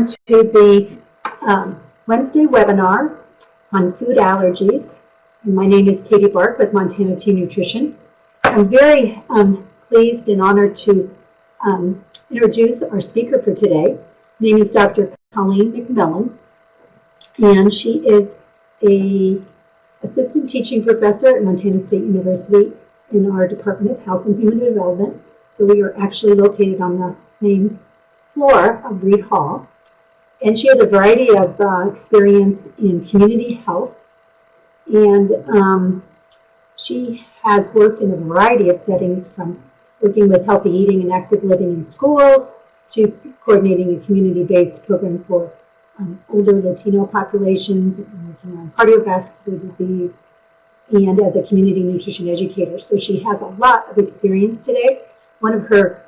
to the Wednesday webinar on food allergies. And my name is Katie Bark with Montana Tea Nutrition. I'm very pleased and honored to introduce our speaker for today. Her name is Dr. Colleen McMillan, and she is an assistant teaching professor at Montana State University in our Department of Health and Human Development. So we are actually located on the same floor of Reed Hall. And she has a variety of experience in community health. And she has worked in a variety of settings, from working with healthy eating and active living in schools to coordinating a community-based program for older Latino populations, and working on cardiovascular disease, and as a community nutrition educator. So she has a lot of experience today. One of her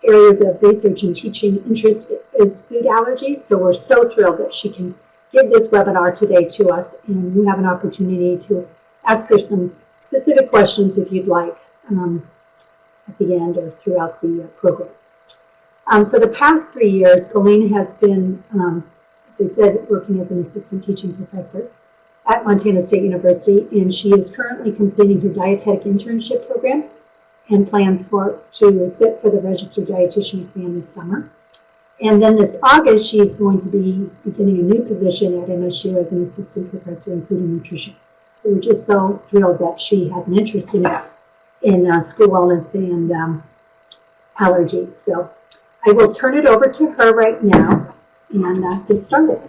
areas of research and teaching interest is food allergies, so we're so thrilled that she can give this webinar today to us, and you have an opportunity to ask her some specific questions if you'd like at the end or throughout the program. For the past 3 years, Colleen has been, as I said, working as an assistant teaching professor at Montana State University, and she is currently completing her dietetic internship program and plans to sit for the registered dietitian exam this summer. And then this August, she's going to be beginning a new position at MSU as an assistant professor in food and nutrition. So we're just so thrilled that she has an interest in school wellness and allergies. So I will turn it over to her right now and get started.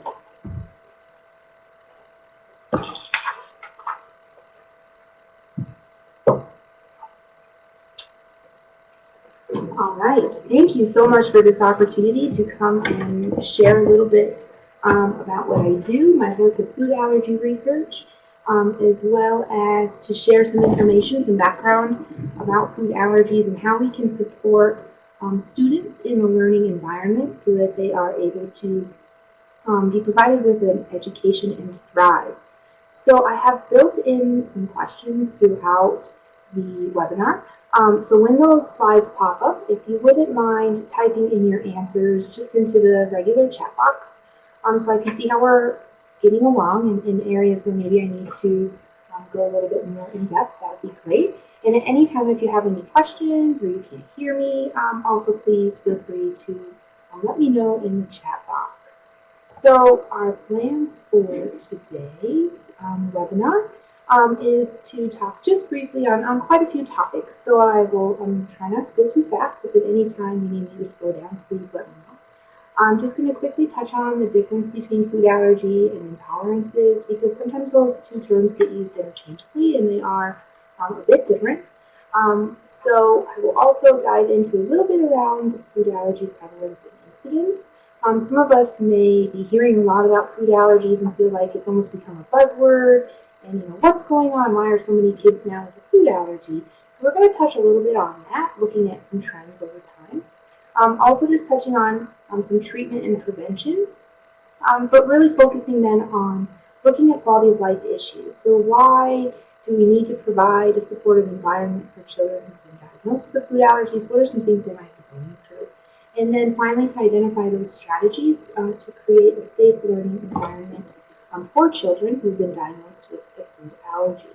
All right, thank you so much for this opportunity to come and share a little bit about what I do, my work with food allergy research, as well as to share some information, some background about food allergies and how we can support students in the learning environment so that they are able to be provided with an education and thrive. So I have built in some questions throughout the webinar. So when those slides pop up, if you wouldn't mind typing in your answers just into the regular chat box, so I can see how we're getting along in areas where maybe I need to go a little bit more in depth, that would be great. And at any time, if you have any questions or you can't hear me, also please feel free to let me know in the chat box. So our plans for today's webinar is to talk just briefly on quite a few topics. So I will try not to go too fast. If at any time you need me to slow down, please let me know. I'm just going to quickly touch on the difference between food allergy and intolerances, because sometimes those two terms get used interchangeably and they are a bit different. So I will also dive into a little bit around food allergy prevalence and incidence. Some of us may be hearing a lot about food allergies and feel like it's almost become a buzzword. And what's going on? Why are so many kids now with a food allergy? So we're going to touch a little bit on that, looking at some trends over time. Also just touching on some treatment and prevention, but really focusing then on looking at quality of life issues. So why do we need to provide a supportive environment for children who've been diagnosed with food allergies? What are some things they might be going through? And then finally, to identify those strategies to create a safe learning environment for children who've been diagnosed with a food allergy.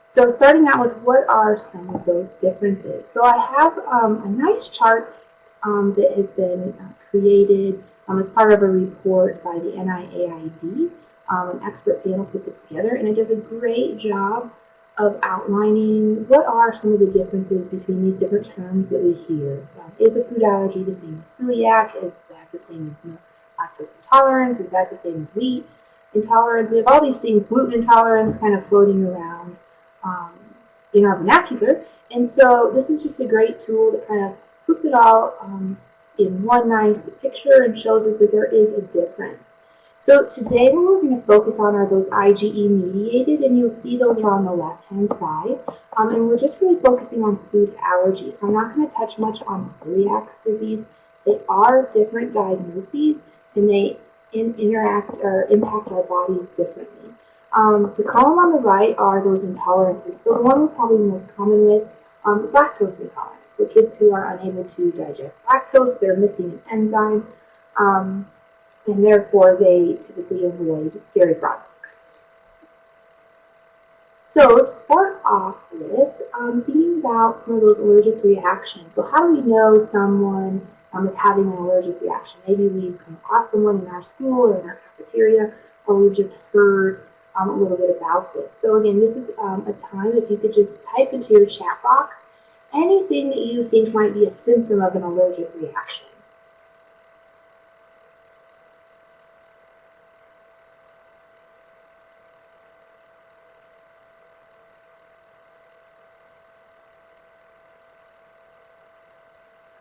So starting out with what are some of those differences. So I have a nice chart that has been created as part of a report by the NIAID. An expert panel put this together, and it does a great job of outlining what are some of the differences between these different terms that we hear. Is a food allergy the same as celiac? Is that the same as lactose intolerance? Is that the same as wheat intolerance? We have all these things, gluten intolerance, kind of floating around in our vernacular. And so this is just a great tool that kind of puts it all in one nice picture and shows us that there is a difference. So today what we're going to focus on are those IgE mediated, and you'll see those are on the left-hand side. And we're just really focusing on food allergies. So I'm not going to touch much on celiac disease. They are different diagnoses, and they interact or impact our bodies differently. The column on the right are those intolerances. So the one we're probably most common with is lactose intolerance. So kids who are unable to digest lactose, they're missing an enzyme. and therefore they typically avoid dairy products. So to start off with, thinking about some of those allergic reactions. So how do we know someone is having an allergic reaction? Maybe we've come across someone in our school or in our cafeteria, or we've just heard a little bit about this. So again, this is a time if you could just type into your chat box anything that you think might be a symptom of an allergic reaction.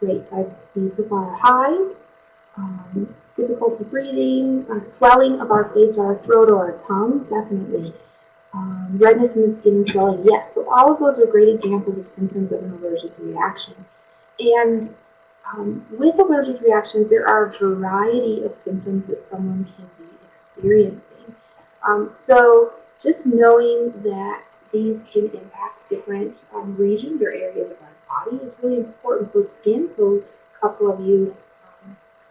Great, so I see so far hives, difficulty breathing, swelling of our face or our throat or our tongue, definitely. Redness in the skin and swelling, yes. So all of those are great examples of symptoms of an allergic reaction. And with allergic reactions, there are a variety of symptoms that someone can be experiencing. So just knowing that these can impact different regions or areas of our body is really important. So skin, so a couple of you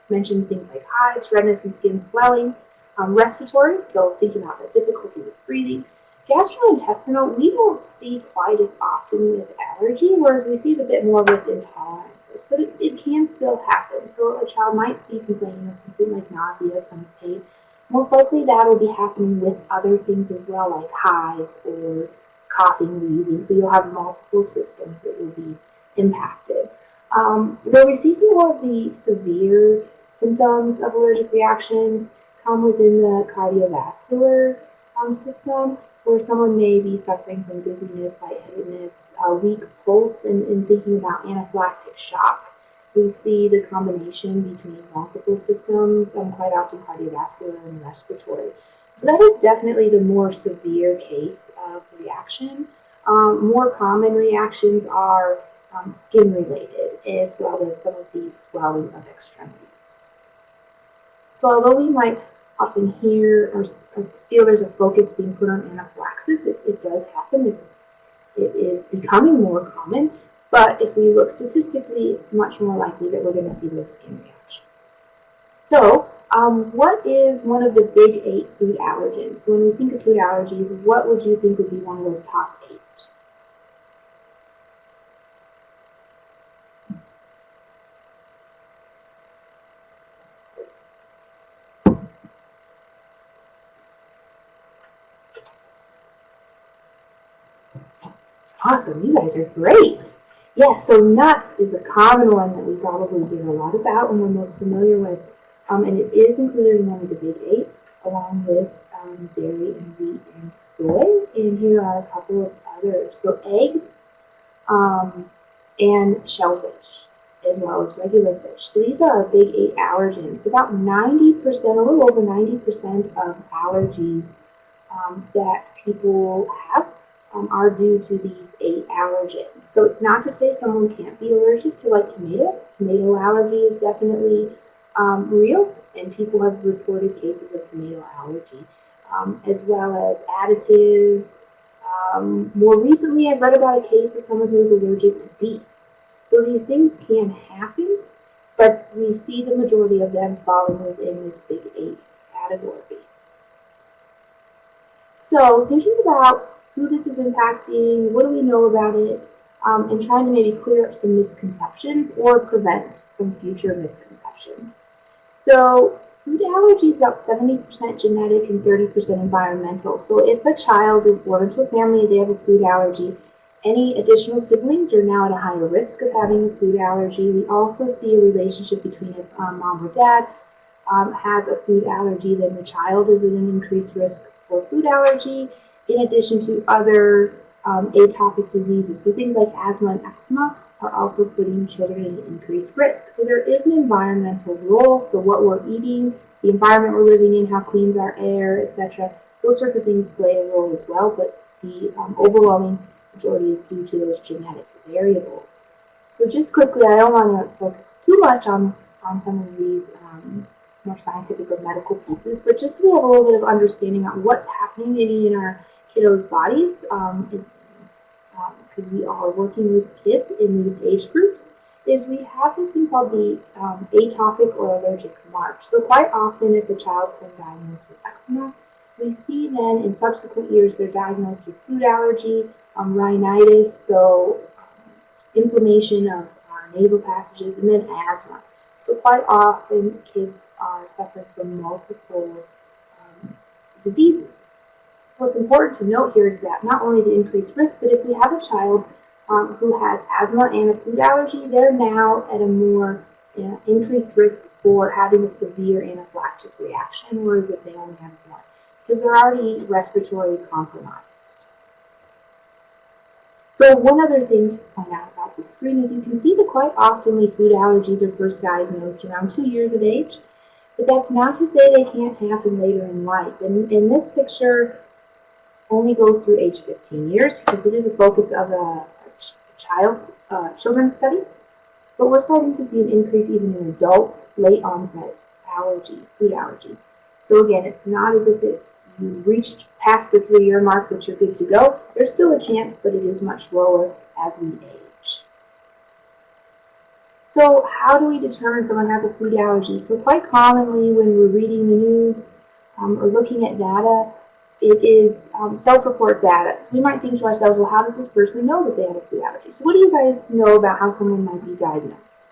mentioned things like hives, redness and skin swelling, respiratory, so thinking about the difficulty with breathing. Gastrointestinal, we don't see quite as often with allergy, whereas we see it a bit more with intolerances, but it can still happen. So a child might be complaining of something like nausea, stomach pain. Most likely that will be happening with other things as well, like hives or coughing, wheezing. So you'll have multiple systems that will be impacted. Where we see some more of the severe symptoms of allergic reactions come within the cardiovascular system, where someone may be suffering from dizziness, lightheadedness, weak pulse, and thinking about anaphylactic shock. We see the combination between multiple systems, quite often cardiovascular and respiratory. So that is definitely the more severe case of reaction. More common reactions are skin-related, as well as some of the swelling of extremities. So although we might often hear or feel there's a focus being put on anaphylaxis, it does happen. It is becoming more common, but if we look statistically, it's much more likely that we're going to see those skin reactions. So what is one of the big 8 food allergens? So when we think of food allergies, what would you think would be one of those top 8? Awesome, you guys are great. Yes, so nuts is a common one that we probably hear a lot about and we're most familiar with. And it is included in one of the big 8, along with dairy and wheat and soy. And here are a couple of others. So eggs and shellfish, as well as regular fish. So these are our big 8 allergens. So about 90%, a little over 90% of allergies that people have are due to these 8 allergens. So it's not to say someone can't be allergic to like tomato. Tomato allergy is definitely real, and people have reported cases of tomato allergy, as well as additives. More recently, I've read about a case of someone who was allergic to beef. So these things can happen, but we see the majority of them falling within this big 8 category. So thinking about who this is impacting, what do we know about it, and trying to maybe clear up some misconceptions or prevent some future misconceptions. So food allergy is about 70% genetic and 30% environmental. So if a child is born into a family and they have a food allergy, any additional siblings are now at a higher risk of having a food allergy. We also see a relationship between if mom or dad has a food allergy, then the child is at an increased risk for food allergy, in addition to other atopic diseases. So things like asthma and eczema are also putting children at increased risk. So there is an environmental role. So what we're eating, the environment we're living in, how clean is our air, etc. Those sorts of things play a role as well, but the overwhelming majority is due to those genetic variables. So just quickly, I don't want to focus too much on some of these more scientific or medical pieces, but just so we have a little bit of understanding on what's happening maybe in our kiddos' bodies, because we are working with kids in these age groups. is we have this thing called the atopic or allergic march. So quite often if a child's been diagnosed with eczema, we see then in subsequent years they're diagnosed with food allergy, rhinitis, so inflammation of our nasal passages, and then asthma. So quite often kids are suffering from multiple diseases. So what's important to note here is that not only the increased risk, but if we have a child who has asthma and a food allergy, they're now at a more increased risk for having a severe anaphylactic reaction, whereas if they only have one, because they're already respiratory compromised. So one other thing to point out about this screen is you can see that quite often food allergies are first diagnosed around 2 years of age, but that's not to say they can't happen later in life. And in this picture, only goes through age 15 years because it is a focus of a children's study. But we're starting to see an increase even in adult late onset food allergy. So again, it's not as if you reached past the 3-year mark that you're good to go. There's still a chance, but it is much lower as we age. So how do we determine someone has a food allergy? So quite commonly when we're reading the news or looking at data, it is self-report data. So we might think to ourselves, well, how does this person know that they have a food allergy? So what do you guys know about how someone might be diagnosed?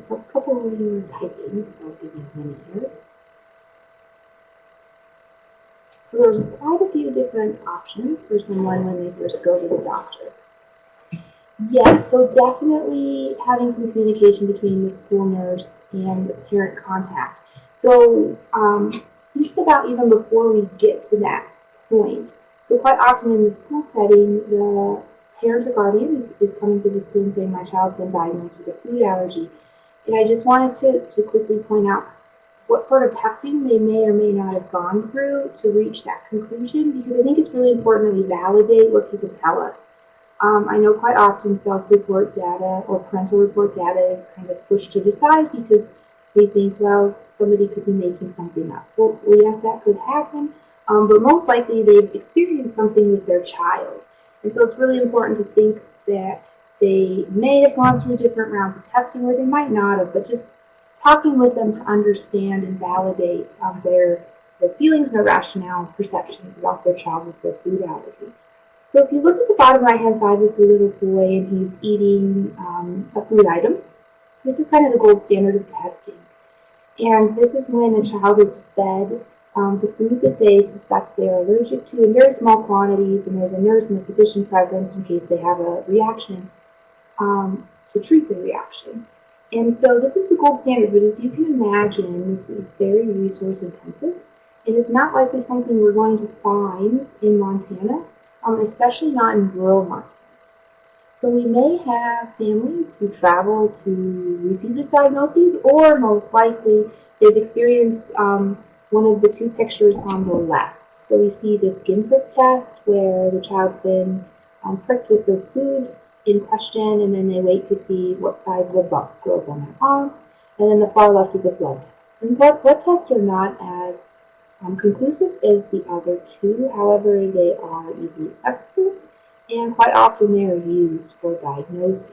So a couple of you are typing, so I'll give you a minute here. So there's quite a few different options for someone when they first go to the doctor. Yes, so definitely having some communication between the school nurse and the parent contact. So think about even before we get to that point. So quite often in the school setting, the parent or guardian is coming to the school and saying, my child's been diagnosed with a food allergy. And I just wanted to quickly point out what sort of testing they may or may not have gone through to reach that conclusion, because I think it's really important that we validate what people tell us. I know quite often self-report data or parental report data is kind of pushed to the side because we think, well, somebody could be making something up. Well, yes, that could happen, but most likely they've experienced something with their child. And so it's really important to think that they may have gone through different rounds of testing, or they might not have, but just talking with them to understand and validate their feelings and their rationale and perceptions about their child with their food allergy. So if you look at the bottom right-hand side with the little boy and he's eating a food item, this is kind of the gold standard of testing. And this is when a child is fed the food that they suspect they're allergic to in very small quantities, and there's a nurse and a physician present in case they have a reaction to treat the reaction. And so this is the gold standard, but as you can imagine, this is very resource intensive. It is not likely something we're going to find in Montana, especially not in rural Montana. So we may have families who travel to receive this diagnosis, or most likely they've experienced one of the two pictures on the left. So we see the skin prick test where the child's been pricked with the food in question, and then they wait to see what size of a bump grows on their arm. And then the far left is a blood test. And blood tests are not as conclusive as the other two. However, they are easily accessible, and quite often they are used for diagnosis.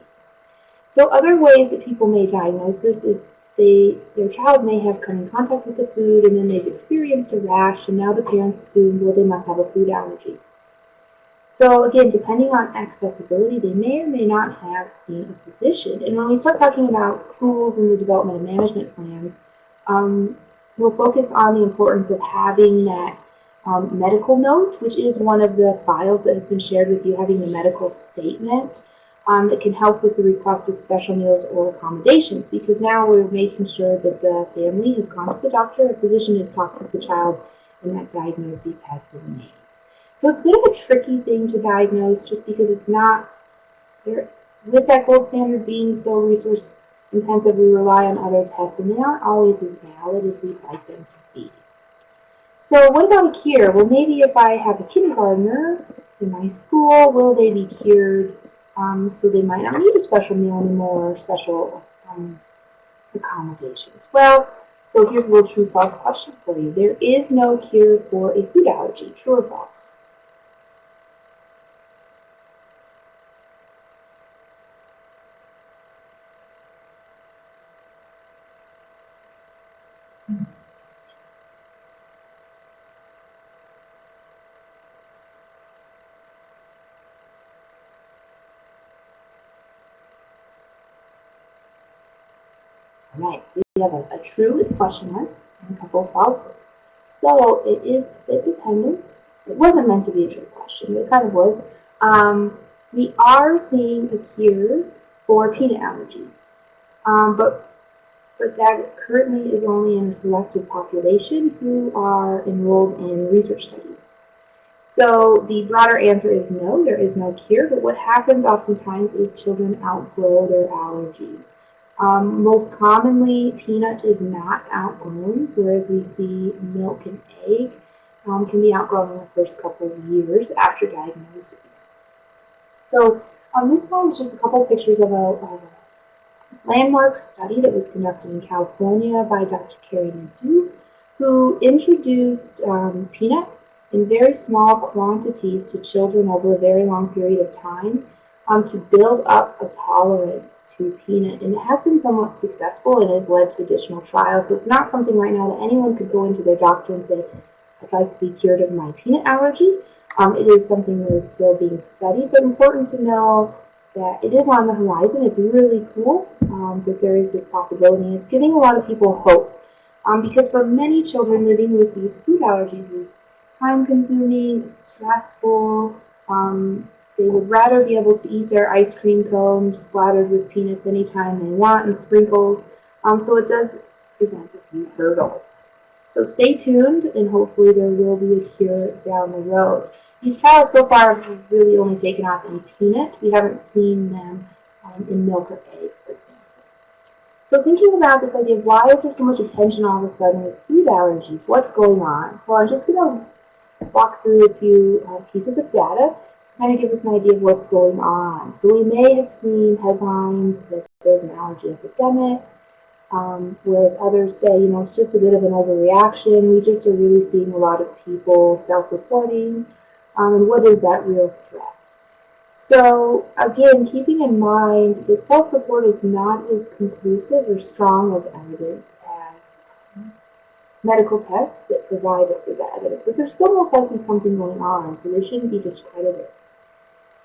So other ways that people may diagnose this is their child may have come in contact with the food, and then they've experienced a rash, and now the parents assume, well, they must have a food allergy. So again, depending on accessibility, they may or may not have seen a physician. And when we start talking about schools and the development of management plans, we'll focus on the importance of having that medical note, which is one of the files that has been shared with you, having the medical statement that can help with the request of special meals or accommodations, because now we're making sure that the family has gone to the doctor, a physician has talked with the child, and that diagnosis has been made. So it's a bit of a tricky thing to diagnose just because it's not there. With that gold standard being so resource intensive, we rely on other tests, and they aren't always as valid as we'd like them to be. So what about a cure? Well, maybe if I have a kindergartner in my school, will they be cured? So they might not need a special meal anymore or special accommodations. Well, so here's a little true-false question for you. There is no cure for a food allergy. True or false? All right, so we have a true with a question mark and a couple of falses. So it is a bit dependent. It wasn't meant to be a trick question, but it kind of was. We are seeing a cure for peanut allergy, but that currently is only in a selected population who are enrolled in research studies. So the broader answer is no, there is no cure, but what happens oftentimes is children outgrow their allergies. Most commonly, peanut is not outgrown, whereas we see milk and egg can be outgrown in the first couple of years after diagnosis. So on this slide is just a couple of pictures of a landmark study that was conducted in California by Dr. Carrie Nadeau, who introduced peanut in very small quantities to children over a very long period of time to build up a tolerance to peanut. And it has been somewhat successful and has led to additional trials. So it's not something right now that anyone could go into their doctor and say, I'd like to be cured of my peanut allergy. It is something that is still being studied, but important to know that it is on the horizon. It's really cool that there is this possibility. It's giving a lot of people hope because for many children living with these food allergies is time-consuming, it's stressful. They would rather be able to eat their ice cream cones slathered with peanuts anytime they want and sprinkles. So it does present a few hurdles. So stay tuned, and hopefully there will be a cure down the road. These trials so far have really only taken off in peanut. We haven't seen them in milk or egg, for example. So thinking about this idea of why is there so much attention all of a sudden with food allergies? What's going on? So I'm just going to walk through a few pieces of data to kind of give us an idea of what's going on. So we may have seen headlines that there's an allergy epidemic, whereas others say, you know, it's just a bit of an overreaction. We just are really seeing a lot of people self-reporting. And what is that real threat? So again, keeping in mind that self-report is not as conclusive or strong of evidence as medical tests that provide us with that evidence, but there's still most likely something going on, so they shouldn't be discredited.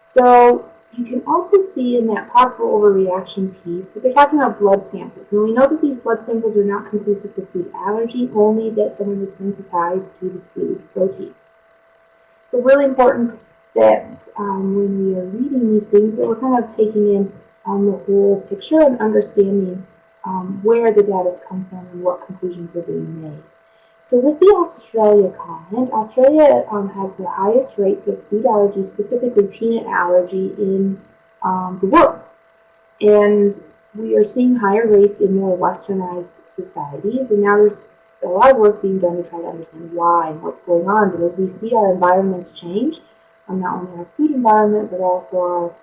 So you can also see in that possible overreaction piece that they're talking about blood samples. And we know that these blood samples are not conclusive for food allergy, only that someone is sensitized to the food protein. So really important that when we are reading these things that we're kind of taking in the whole picture and understanding where the data has come from and what conclusions are being made. So with the Australia comment, Australia has the highest rates of food allergy, specifically peanut allergy, in the world. And we are seeing higher rates in more westernized societies, and now there's a lot of work being done to try to understand why and what's going on. But as we see our environments change, not only our food environment, but also our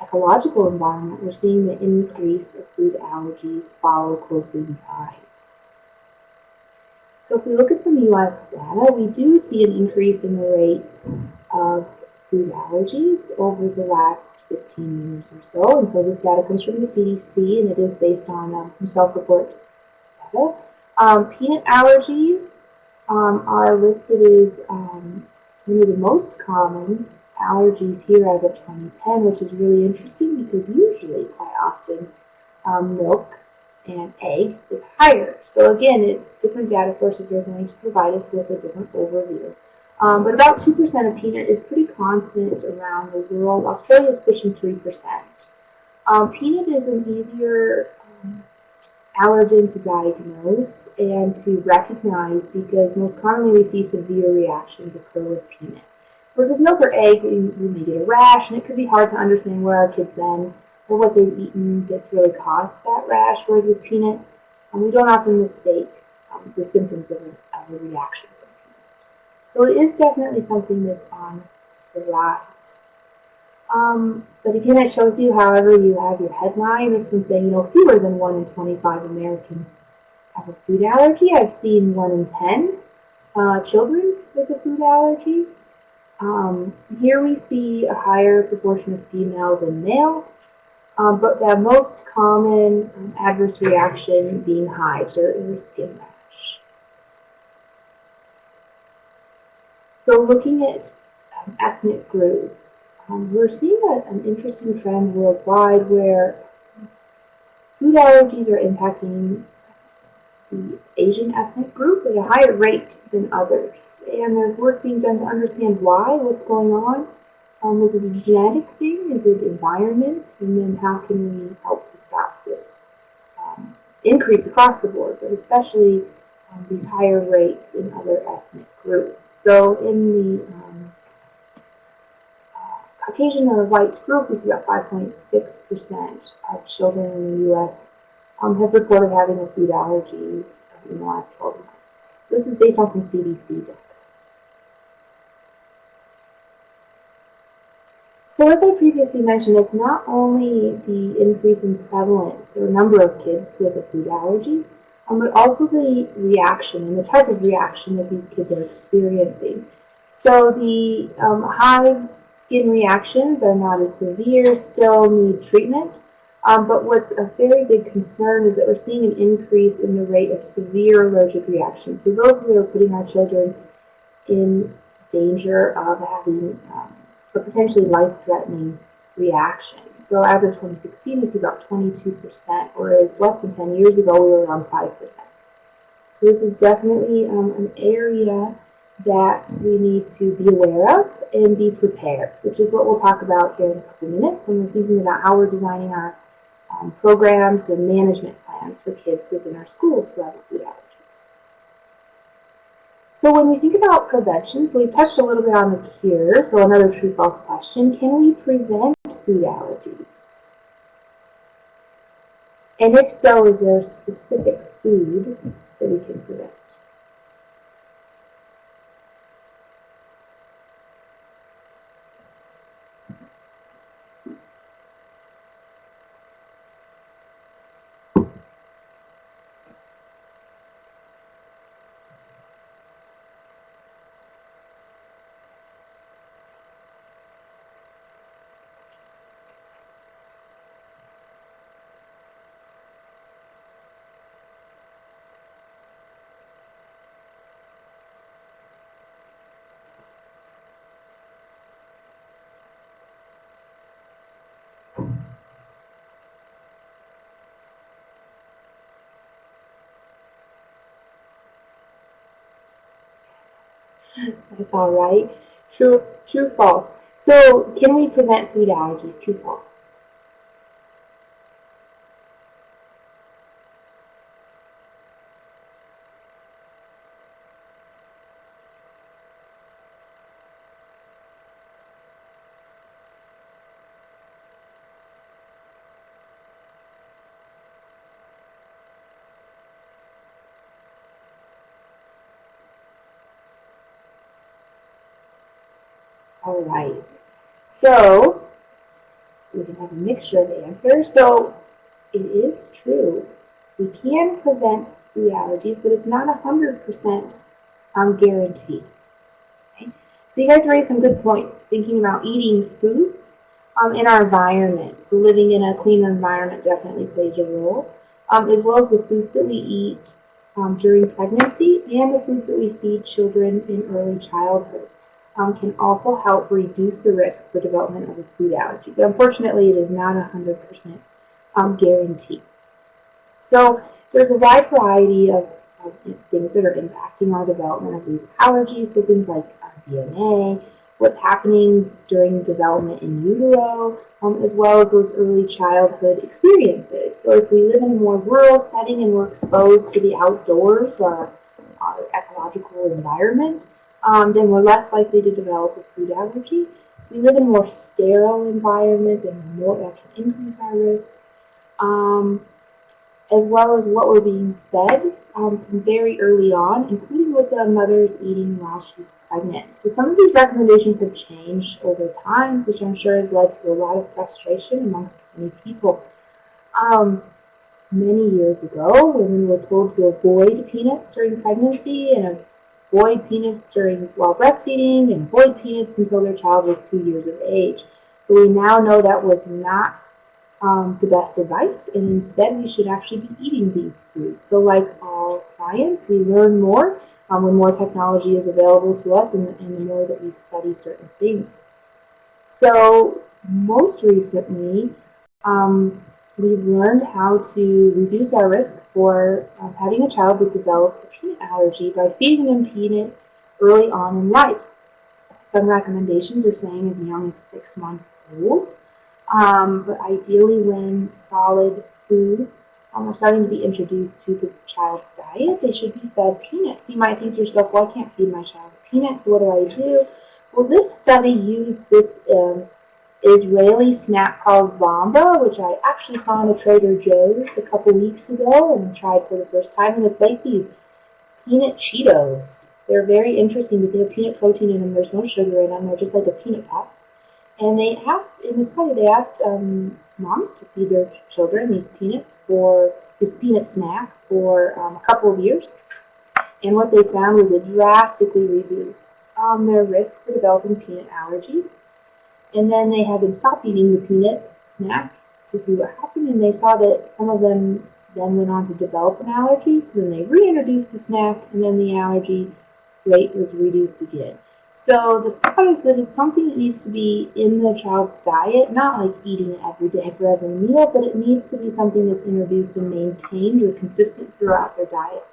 ecological environment, we're seeing the increase of food allergies follow closely behind. So if we look at some U.S. data, we do see an increase in the rates of food allergies over the last 15 years or so. And so this data comes from the CDC, and it is based on some self-report data. Peanut allergies are listed as one of the most common allergies here as of 2010, which is really interesting because usually, quite often, milk and egg is higher. So again, different data sources are going to provide us with a different overview. But about 2% of peanut is pretty constant around the world. Australia is pushing 3%. Peanut is an easier allergen to diagnose and to recognize because most commonly we see severe reactions occur with peanut. course, with milk or egg, we may get a rash, and it could be hard to understand where our kid's been or what they've eaten that's really caused that rash. Whereas with peanut, we don't often mistake the symptoms of a reaction from peanut. So it is definitely something that's on the rise. But again, it shows you, however, you have your headline. This one's saying, fewer than 1 in 25 Americans have a food allergy. I've seen 1 in 10 children with a food allergy. Here we see a higher proportion of female than male, but the most common adverse reaction being hives or skin rash. So looking at ethnic groups, we're seeing an interesting trend worldwide where food allergies are impacting the Asian ethnic group at a higher rate than others. And there's work being done to understand why, what's going on. Is it a genetic thing? Is it environment? And then how can we help to stop this increase across the board, but especially these higher rates in other ethnic groups. So in the Caucasian or white group, we see about 5.6% of children in the U.S. Have reported having a food allergy in the last 12 months. This is based on some CDC data. So as I previously mentioned, it's not only the increase in prevalence or number of kids with a food allergy, but also the reaction and the type of reaction that these kids are experiencing. So the hives skin reactions are not as severe, still need treatment. But what's a very big concern is that we're seeing an increase in the rate of severe allergic reactions. So those that are putting our children in danger of having a potentially life-threatening reaction. So as of 2016, we see about 22%, whereas less than 10 years ago, we were around 5%. So this is definitely an area that we need to be aware of and be prepared, which is what we'll talk about here in a couple minutes when we're thinking about how we're designing our programs and management plans for kids within our schools who have a food allergy. So when we think about prevention, so we've touched a little bit on the cure, so another true-false question, can we prevent food allergies? And if so, is there a specific food that we can prevent? That's all right. True, false. So can we prevent food allergies? True, false. All right. So we can have a mixture of answers. So it is true. We can prevent food allergies, but it's not 100% guarantee. Okay? So you guys raised some good points, thinking about eating foods in our environment. So living in a clean environment definitely plays a role, as well as the foods that we eat during pregnancy and the foods that we feed children in early childhood. Can also help reduce the risk for development of a food allergy. But unfortunately, it is not 100% guarantee. So there's a wide variety of things that are impacting our development of these allergies. So things like DNA, what's happening during development in utero, as well as those early childhood experiences. So if we live in a more rural setting and we're exposed to the outdoors or our ecological environment, then we're less likely to develop a food allergy. We live in a more sterile environment, and more that can increase our risk. Um, as well as what we're being fed from very early on, including what the mother's eating while she's pregnant. So some of these recommendations have changed over time, which I'm sure has led to a lot of frustration amongst many people. Um, Many years ago, women were told to avoid peanuts during pregnancy and avoid peanuts while breastfeeding and avoid peanuts until their child was 2 years of age. But we now know that was not the best advice, and instead we should actually be eating these foods. So, like all science, we learn more when more technology is available to us, and the more that we study certain things. So, most recently, we've learned how to reduce our risk for having a child that develops a peanut allergy by feeding them peanut early on in life. Some recommendations are saying as young as 6 months old, but ideally when solid foods are starting to be introduced to the child's diet, they should be fed peanuts. You might think to yourself, well, I can't feed my child peanuts, so what do I do? Well, this study used this Israeli snack called Bamba, which I actually saw in a Trader Joe's a couple weeks ago and tried for the first time, and it's like these peanut Cheetos. They're very interesting, but they have peanut protein in them. There's no sugar in them. They're just like a peanut puff. And they asked in the study, they asked moms to feed their children these peanuts for this peanut snack for a couple of years. And what they found was it drastically reduced their risk for developing peanut allergy. And then they had them stop eating the peanut snack to see what happened, and they saw that some of them then went on to develop an allergy. So then they reintroduced the snack, and then the allergy rate was reduced again. So the thought is that it's something that needs to be in the child's diet, not like eating it every day for every meal, but it needs to be something that's introduced and maintained or consistent throughout their diet,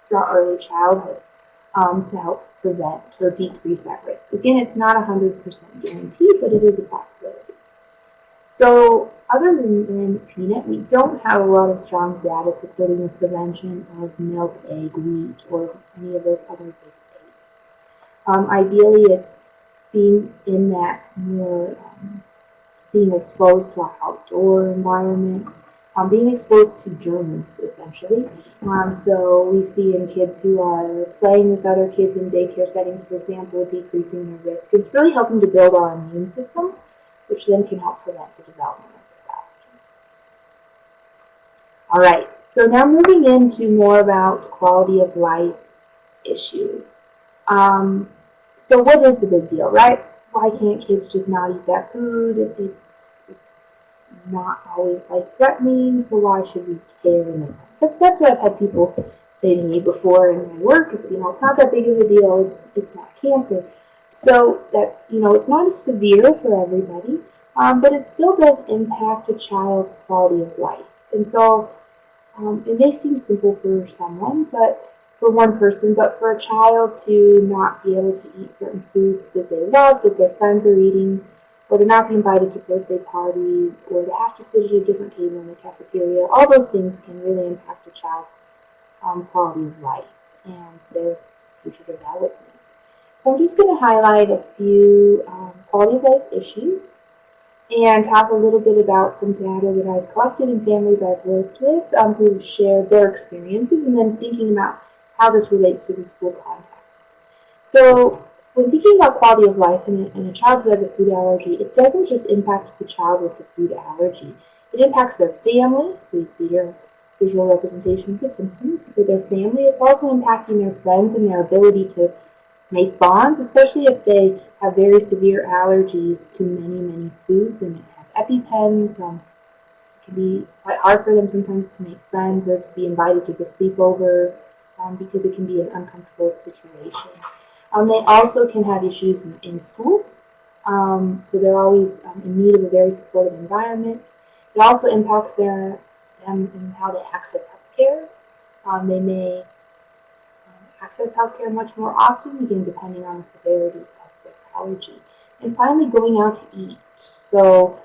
throughout early childhood, to help prevent or decrease that risk. Again, it's not 100% guaranteed, but it is a possibility. So other than peanut, we don't have a lot of strong data supporting the prevention of milk, egg, wheat, or any of those other big eggs. Ideally, it's being in that more, being exposed to an outdoor environment, being exposed to germs, essentially. So we see in kids who are playing with other kids in daycare settings, for example, decreasing their risk. It's really helping to build our immune system, which then can help prevent the development of this allergen. All right, so now moving into more about quality of life issues. So what is the big deal, right? Why can't kids just not eat that food? It's not always life-threatening, so why should we care in a sense? That's what I've had people say to me before in my work. It's, it's not that big of a deal. It's not cancer. So that, it's not as severe for everybody, but it still does impact a child's quality of life. And so it may seem simple for someone, but for one person, but for a child to not be able to eat certain foods that they love, that their friends are eating, or to not be invited to birthday parties, or to have to sit at a different table in the cafeteria, all those things can really impact a child's quality of life and their future development. So I'm just going to highlight a few quality of life issues and talk a little bit about some data that I've collected and families I've worked with who've shared their experiences, and then thinking about how this relates to the school context. So when thinking about quality of life in a child who has a food allergy, it doesn't just impact the child with the food allergy. It impacts their family, so you see here visual representation of the symptoms for their family. It's also impacting their friends and their ability to make bonds, especially if they have very severe allergies to many foods and have EpiPens. It can be quite hard for them sometimes to make friends or to be invited to the sleepover because it can be an uncomfortable situation. They also can have issues in schools, so they're always in need of a very supportive environment. It also impacts them in how they access healthcare. They may access healthcare much more often, again, depending on the severity of their allergy. And finally, going out to eat. So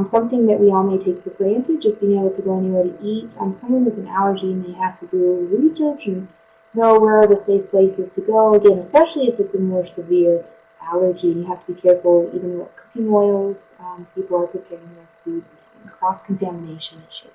something that we all may take for granted, just being able to go anywhere to eat. Someone with an allergy may have to do research and know where are the safe places to go, again, especially if it's a more severe allergy. You have to be careful even what cooking oils people are preparing their foods in, cross-contamination issues.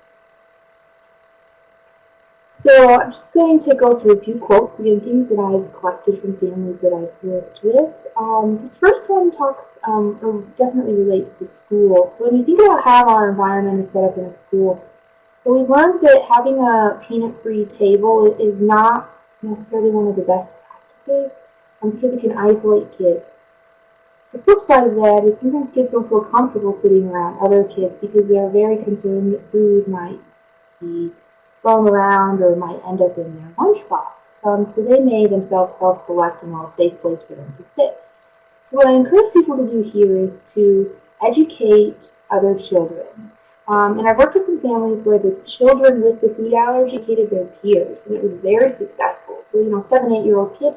So I'm just going to go through a few quotes, again, things that I've collected from families that I've worked with. This first one talks, or definitely relates to school. So when you think about how our environment is set up in a school, so we've learned that having a peanut-free table is not necessarily one of the best practices because it can isolate kids. The flip side of that is sometimes kids don't feel comfortable sitting around other kids because they're very concerned that food might be thrown around or might end up in their lunchbox. So they may themselves self-select a safe place for them to sit. So what I encourage people to do here is to educate other children. And I've worked with some families where the children with the food allergy educated their peers, and it was very successful. So, 7, 8-year-old kid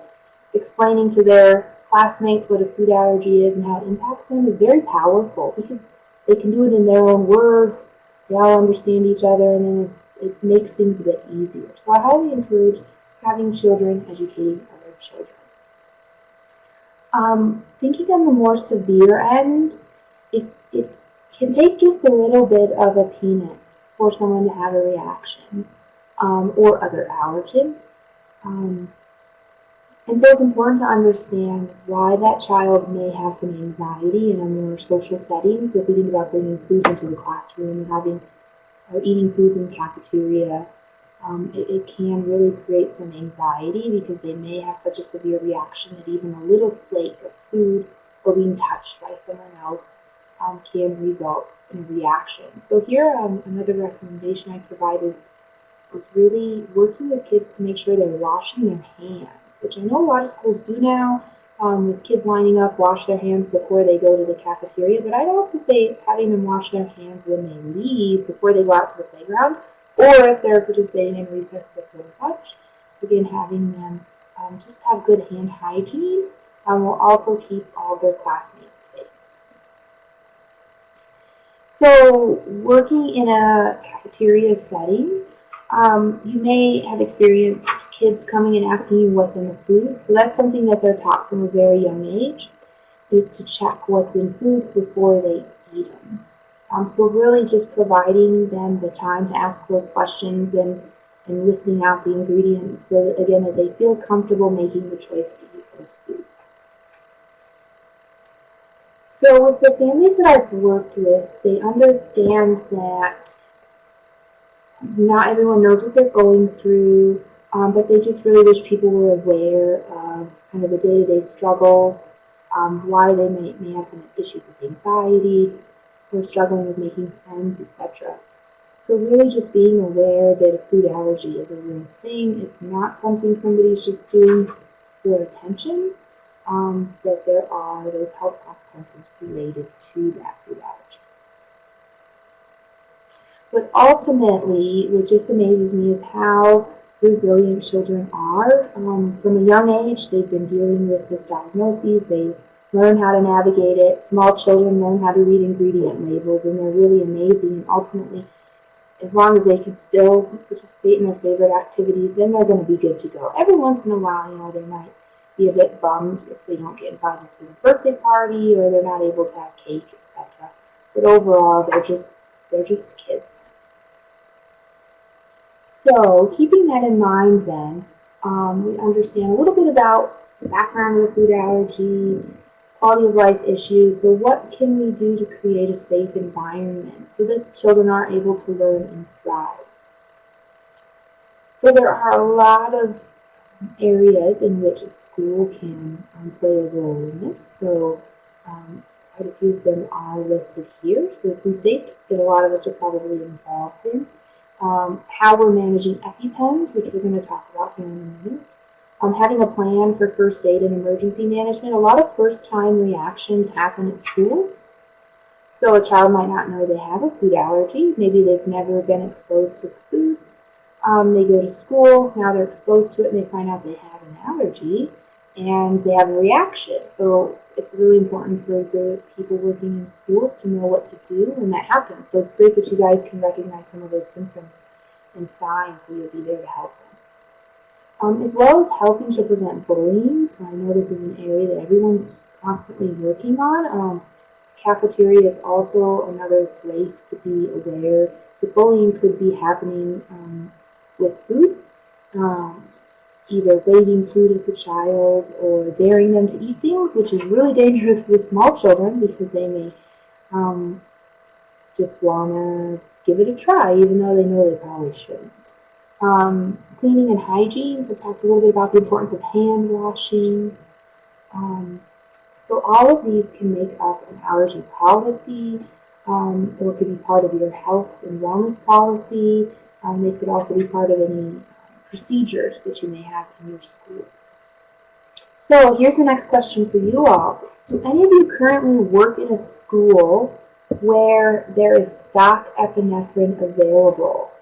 explaining to their classmates what a food allergy is and how it impacts them is very powerful because they can do it in their own words, they all understand each other, and then it makes things a bit easier. So I highly encourage having children educating other children. Thinking on the more severe end, it can take just a little bit of a peanut for someone to have a reaction or other allergen. And so it's important to understand why that child may have some anxiety in a more social setting. So if we think about bringing food into the classroom and eating foods in the cafeteria, it can really create some anxiety because they may have such a severe reaction that even a little flake of food or being touched by someone else can result in a reaction. So here, another recommendation I provide is really working with kids to make sure they're washing their hands, which I know a lot of schools do now, with kids lining up, wash their hands before they go to the cafeteria, but I'd also say having them wash their hands when they leave before they go out to the playground, or if they're participating in recess before lunch, again, having them just have good hand hygiene will also keep all their classmates safe. So working in a cafeteria setting, you may have experienced kids coming and asking you what's in the food. So that's something that they're taught from a very young age, is to check what's in foods before they eat them. So really just providing them the time to ask those questions and listing out the ingredients so that, again, that they feel comfortable making the choice to eat those foods. So with the families that I've worked with, they understand that not everyone knows what they're going through, but they just really wish people were aware of kind of the day-to-day struggles, why they may have some issues with anxiety, or struggling with making friends, etc. So really just being aware that a food allergy is a real thing. It's not something somebody's just doing for attention, that there are those health consequences related to that food allergy. But ultimately, what just amazes me is how resilient children are. From a young age, they've been dealing with this diagnosis. They learn how to navigate it. Small children learn how to read ingredient labels, and they're really amazing. And ultimately, as long as they can still participate in their favorite activities, then they're going to be good to go. Every once in a while, they might be a bit bummed if they don't get invited to the birthday party or they're not able to have cake, etc. But overall, they're just kids. So, keeping that in mind then, we understand a little bit about the background of the food allergy, quality of life issues. So what can we do to create a safe environment so that children are able to learn and thrive? So there are a lot of areas in which a school can play a role in this. So quite a few of them are listed here. So food safety, that a lot of us are probably involved in. How we're managing EpiPens, which we're going to talk about here in a minute. Having a plan for first aid and emergency management. A lot of first-time reactions happen at schools. So a child might not know they have a food allergy. Maybe they've never been exposed to food. They go to school, now they're exposed to it, and they find out they have an allergy, and they have a reaction. So it's really important for the people working in schools to know what to do when that happens. So it's great that you guys can recognize some of those symptoms and signs, so you'll be there to help them. as well as helping to prevent bullying. So I know this is an area that everyone's constantly working on. Cafeteria is also another place to be aware that bullying could be happening with food, either waving food at the child or daring them to eat things, which is really dangerous with small children because they may just want to give it a try, even though they know they probably shouldn't. Cleaning and hygiene, so I've talked a little bit about the importance of hand washing. So all of these can make up an allergy policy, or could be part of your health and wellness policy. They could also be part of any procedures that you may have in your schools. So here's the next question for you all. Do any of you currently work in a school where there is stock epinephrine available?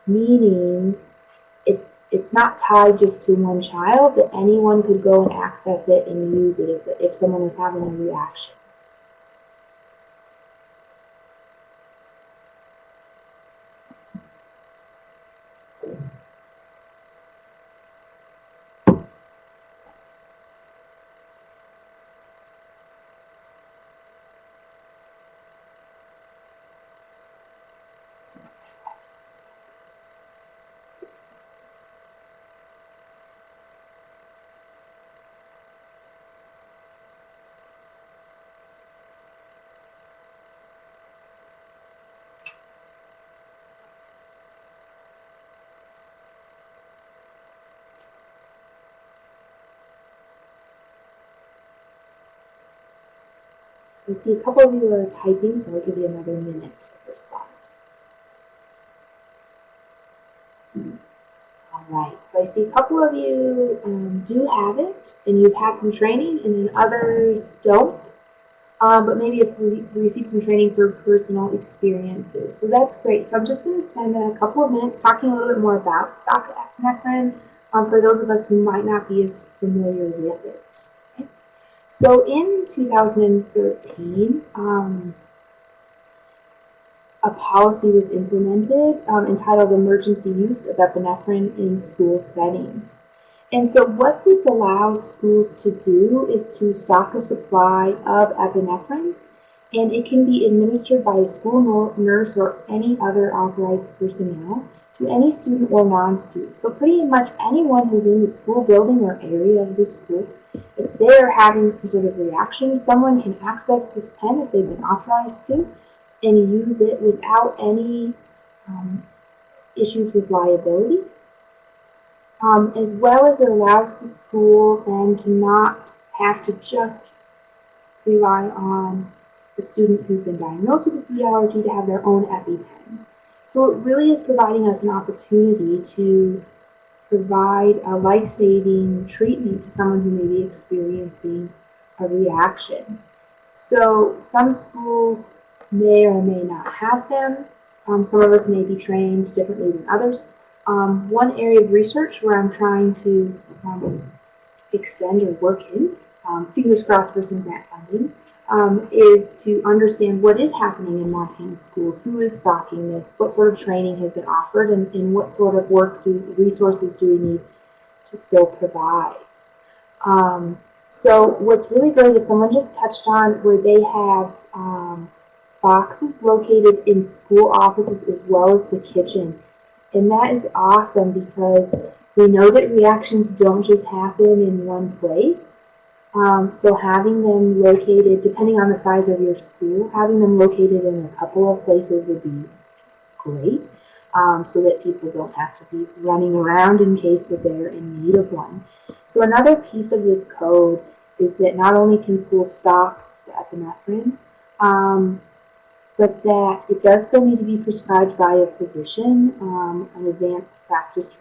Meaning it's not tied just to one child, that anyone could go and access it and use it if someone was having a reaction. So I see a couple of you are typing, so I'll give you another minute to respond. All right, so I see a couple of you do have it, and you've had some training, and then others don't, but maybe if we received some training for personal experiences. So that's great. So I'm just going to spend a couple of minutes talking a little bit more about stock epinephrine for those of us who might not be as familiar with it. Okay? So in 2013, a policy was implemented entitled Emergency Use of Epinephrine in School Settings. And so what this allows schools to do is to stock a supply of epinephrine, and it can be administered by a school nurse or any other authorized personnel to any student or non-student. So pretty much anyone who's in the school building or area of the school, if they're having some sort of reaction, someone can access this pen if they've been authorized to, and use it without any issues with liability. As well as it allows the school then to not have to just rely on the student who's been diagnosed with a food allergy to have their own EpiPen. So it really is providing us an opportunity to provide a life-saving treatment to someone who may be experiencing a reaction. So some schools may or may not have them. Some of us may be trained differently than others. One area of research where I'm trying to extend or work in, fingers crossed for some grant funding, is to understand what is happening in Montana schools, who is stocking this, what sort of training has been offered, and what sort of resources do we need to still provide. So what's really great is someone just touched on where they have boxes located in school offices as well as the kitchen. And that is awesome because we know that reactions don't just happen in one place. So having them located, depending on the size of your school, having them located in a couple of places would be great, so that people don't have to be running around in case that they're in need of one. So another piece of this code is that not only can schools stock the epinephrine, but that it does still need to be prescribed by a physician, an advanced practice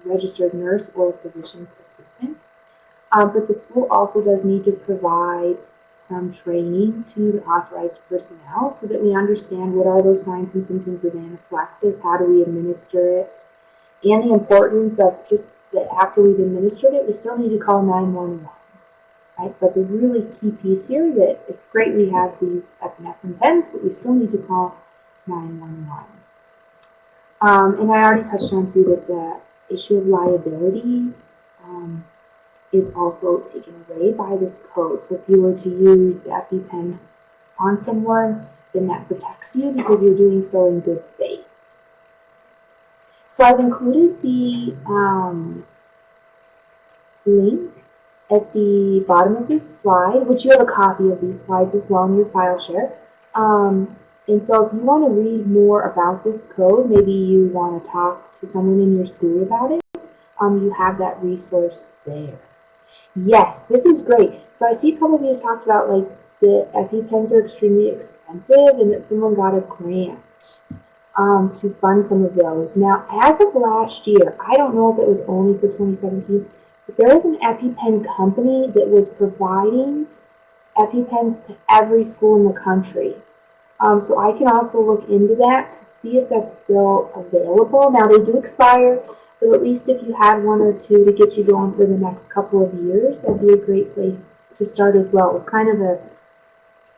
registered nurse, or a physician's assistant. But the school also does need to provide some training to the authorized personnel so that we understand what are those signs and symptoms of anaphylaxis, how do we administer it, and the importance of just that after we've administered it, we still need to call 911. Right? So it's a really key piece here that it's great we have these epinephrine pens, but we still need to call 911. And I already touched on too that the issue of liability is also taken away by this code. So if you were to use the EpiPen on someone, then that protects you because you're doing so in good faith. So I've included the link at the bottom of this slide, which you have a copy of these slides as well in your file share. And so if you want to read more about this code, maybe you want to talk to someone in your school about it, you have that resource there. Yes, this is great. So I see a couple of you talked about like the EpiPens are extremely expensive and that someone got a grant to fund some of those. Now, as of last year, I don't know if it was only for 2017, but there was an EpiPen company that was providing EpiPens to every school in the country. So I can also look into that to see if that's still available. Now, they do expire, but at least if you had one or two to get you going for the next couple of years, that'd be a great place to start as well. It was kind of a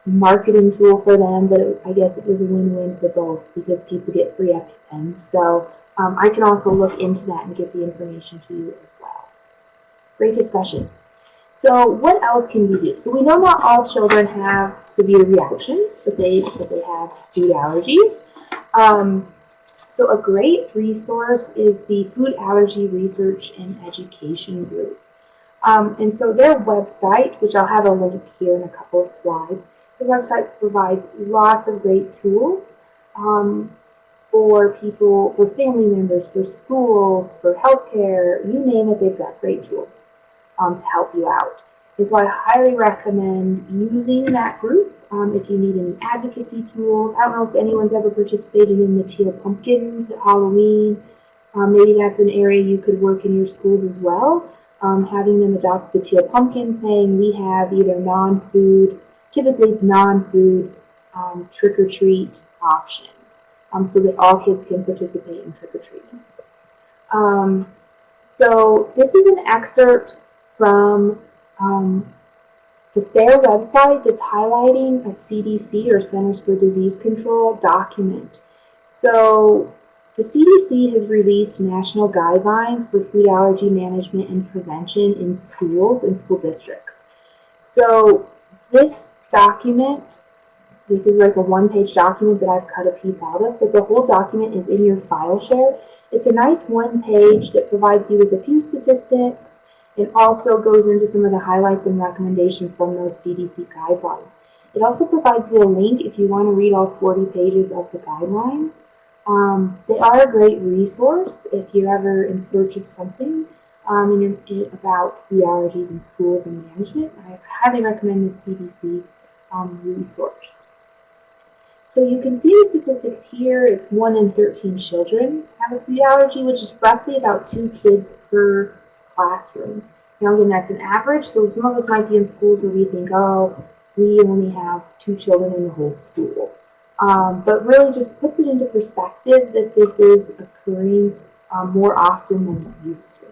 marketing tool for them, but I guess it was a win-win for both because people get free EpiPens. So I can also look into that and get the information to you as well. Great discussions. So what else can we do? So we know not all children have severe reactions, but they have food allergies. So a great resource is the Food Allergy Research and Education Group. And so their website, which I'll have a link here in a couple of slides, the website provides lots of great tools for people, for family members, for schools, for healthcare, you name it, they've got great tools to help you out. And so I highly recommend using that group if you need any advocacy tools. I don't know if anyone's ever participated in the Teal Pumpkins at Halloween. Maybe that's an area you could work in your schools as well. Having them adopt the Teal Pumpkin, saying we have either non-food, typically it's non-food trick-or-treat options, so that all kids can participate in trick-or-treating. So this is an excerpt from the FAIR website that's highlighting a CDC or Centers for Disease Control document. So the CDC has released national guidelines for food allergy management and prevention in schools and school districts. So this document, this is like a one-page document that I've cut a piece out of, but the whole document is in your file share. It's a nice one page that provides you with a few statistics. It also goes into some of the highlights and recommendations from those CDC guidelines. It also provides you a link if you want to read all 40 pages of the guidelines. They are a great resource if you're ever in search of something about food allergies in schools and management. I highly recommend the CDC resource. So you can see the statistics here. It's 1 in 13 children have a food allergy, which is roughly about 2 kids per classroom. Now again, that's an average, so some of us might be in schools where we think, oh, we only have 2 children in the whole school. But really just puts it into perspective that this is occurring more often than it used to.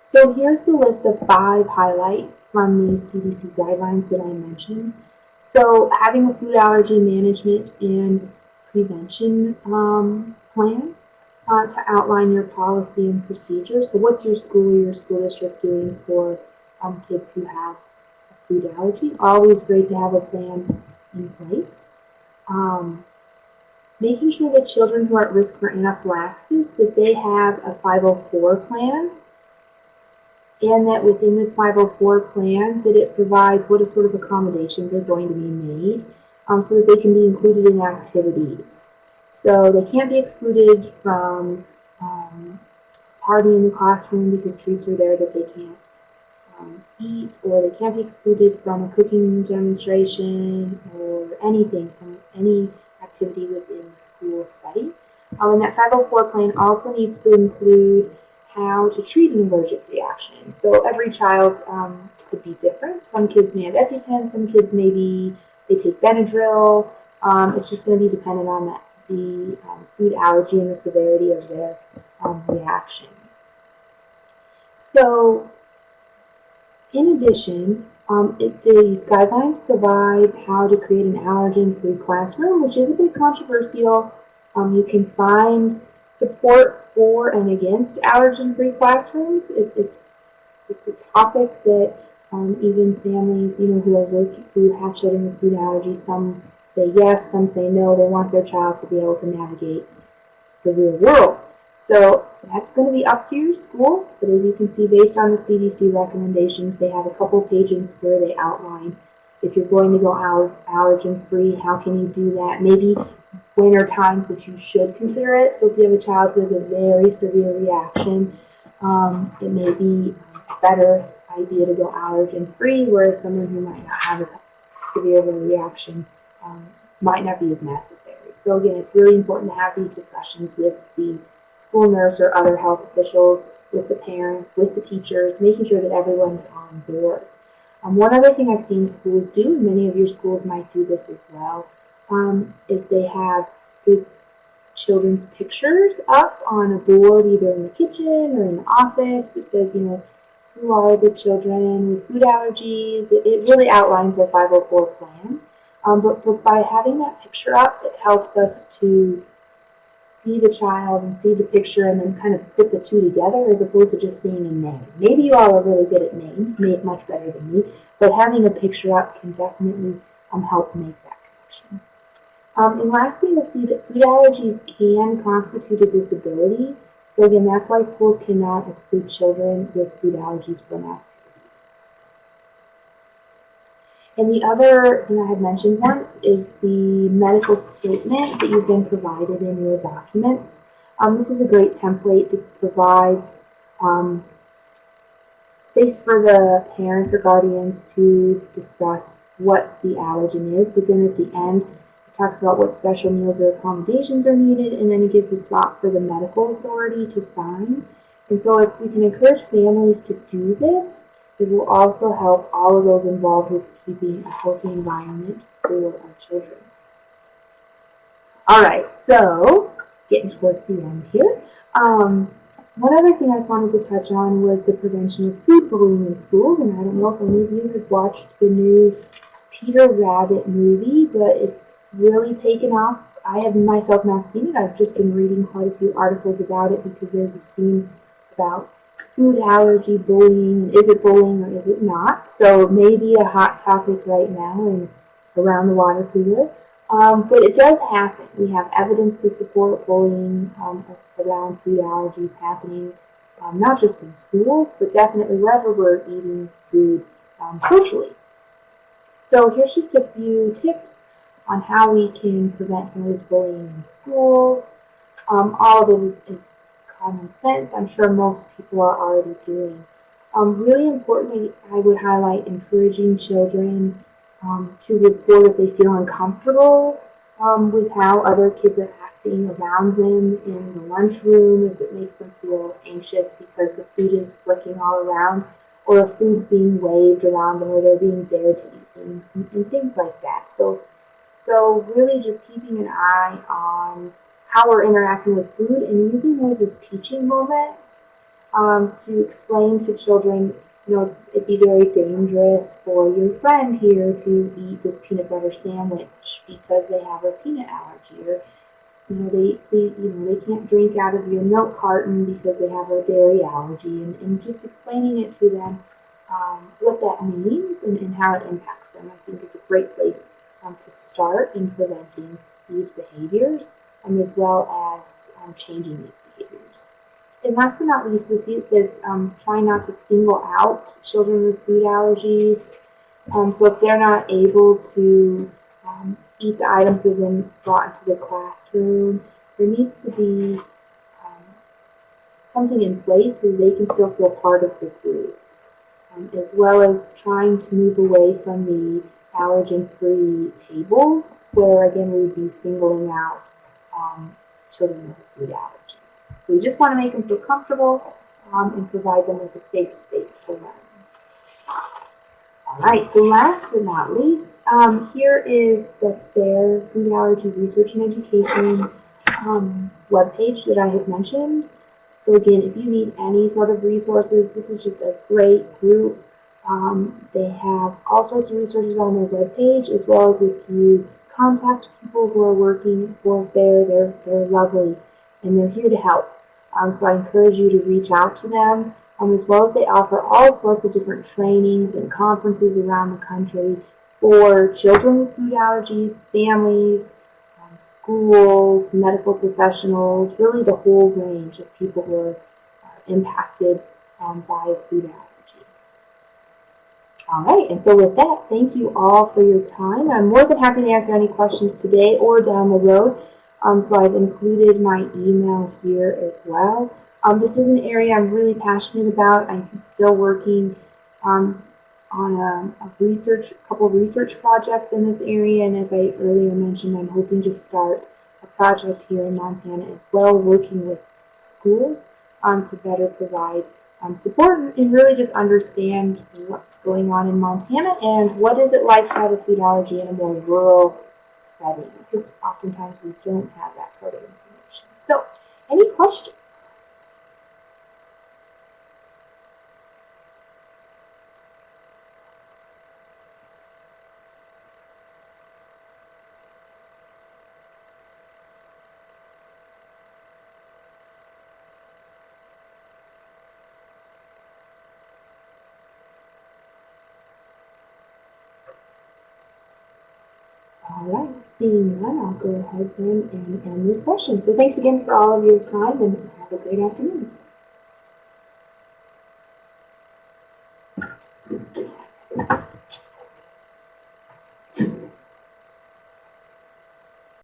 So here's the list of 5 highlights from the CDC guidelines that I mentioned. So having a food allergy management and prevention plan to outline your policy and procedure. So what's your school or your school district doing for kids who have a food allergy? Always great to have a plan in place. Making sure that children who are at risk for anaphylaxis, that they have a 504 plan, and that within this 504 plan, that it provides what sort of accommodations are going to be made so that they can be included in activities. So they can't be excluded from partying in the classroom because treats are there that they can't eat, or they can't be excluded from a cooking demonstration or anything from any activity within the school setting. And that 504 plan also needs to include how to treat an allergic reaction. So every child could be different. Some kids may have EpiPen, some kids maybe they take Benadryl. It's just going to be dependent on the food allergy and the severity of their reactions. So in addition, these guidelines provide how to create an allergen-free classroom, which is a bit controversial. You can find support for and against allergen-free classrooms. It's a topic that even families, who have children with food allergies, some say yes, some say no. They want their child to be able to navigate the real world. So that's going to be up to your school, but as you can see, based on the CDC recommendations, they have a couple pages where they outline if you're going to go allergen-free, how can you do that? Maybe when are times that you should consider it. So if you have a child who has a very severe reaction, it may be a better idea to go allergen-free, whereas someone who might not have as severe of a reaction might not be as necessary. So again, it's really important to have these discussions with the school nurse or other health officials, with the parents, with the teachers, making sure that everyone's on board. One other thing I've seen schools do, and many of your schools might do this as well, is they have the children's pictures up on a board, either in the kitchen or in the office, that says, who are the children with food allergies. It really outlines their 504 plan. But by having that picture up, it helps us to see the child and see the picture and then kind of put the two together as opposed to just seeing a name. Maybe you all are really good at names, much better than me, but having a picture up can definitely help make that connection. And lastly, you'll see that food allergies can constitute a disability. So again, that's why schools cannot exclude children with food allergies from activities. And the other thing I had mentioned once is the medical statement that you've been provided in your documents. This is a great template that provides space for the parents or guardians to discuss what the allergen is, but then at the end it talks about what special meals or accommodations are needed, and then it gives a spot for the medical authority to sign. And so if we can encourage families to do this, it will also help all of those involved with keeping a healthy environment for our children. All right, so getting towards the end here. One other thing I just wanted to touch on was the prevention of food bullying in schools, and I don't know if any of you have watched the new Peter Rabbit movie, but it's really taken off. I have myself not seen it. I've just been reading quite a few articles about it because there's a scene about food allergy bullying. Is it bullying or is it not? So maybe a hot topic right now and around the water cooler. But it does happen. We have evidence to support bullying around food allergies happening, not just in schools, but definitely wherever we're eating food socially. So here's just a few tips on how we can prevent some of this bullying in schools. All of it is common sense. I'm sure most people are already doing. Really importantly, I would highlight encouraging children to report if they feel uncomfortable with how other kids are acting around them in the lunchroom, if it makes them feel anxious because the food is flicking all around, or if food's being waved around them, or they're being dared to eat things, and things like that. So really just keeping an eye on how we're interacting with food and using those as teaching moments to explain to children, it'd be very dangerous for your friend here to eat this peanut butter sandwich because they have a peanut allergy, or they can't drink out of your milk carton because they have a dairy allergy, and just explaining it to them what that means and how it impacts them, I think is a great place to start in preventing these behaviors, as well as changing these behaviors. And last but not least, you'll see it says try not to single out children with food allergies. So if they're not able to eat the items that have been brought into the classroom, there needs to be something in place so they can still feel part of the group, as well as trying to move away from the allergen-free tables, where again we would be singling out children with a food allergy. So we just want to make them feel comfortable and provide them with a safe space to learn. All right, so last but not least, here is the FAIR Food Allergy Research and Education webpage that I had mentioned. So again, if you need any sort of resources, this is just a great group. They have all sorts of resources on their webpage, as well as if you contact people who are working for FAIR, they're lovely. and they're here to help. So I encourage you to reach out to them, as well as they offer all sorts of different trainings and conferences around the country for children with food allergies, families, schools, medical professionals, really the whole range of people who are impacted by food allergy. All right, and so with that, thank you all for your time. I'm more than happy to answer any questions today or down the road. So I've included my email here as well. This is an area I'm really passionate about. I'm still working on a couple of research projects in this area, and as I earlier mentioned, I'm hoping to start a project here in Montana as well, working with schools to better provide support and really just understand what's going on in Montana and what is it like to have a food allergy in a more rural setting, because oftentimes we don't have that sort of information. So, any questions? All right, seeing none, I'll go ahead then and end this session. So thanks again for all of your time, and have a great afternoon.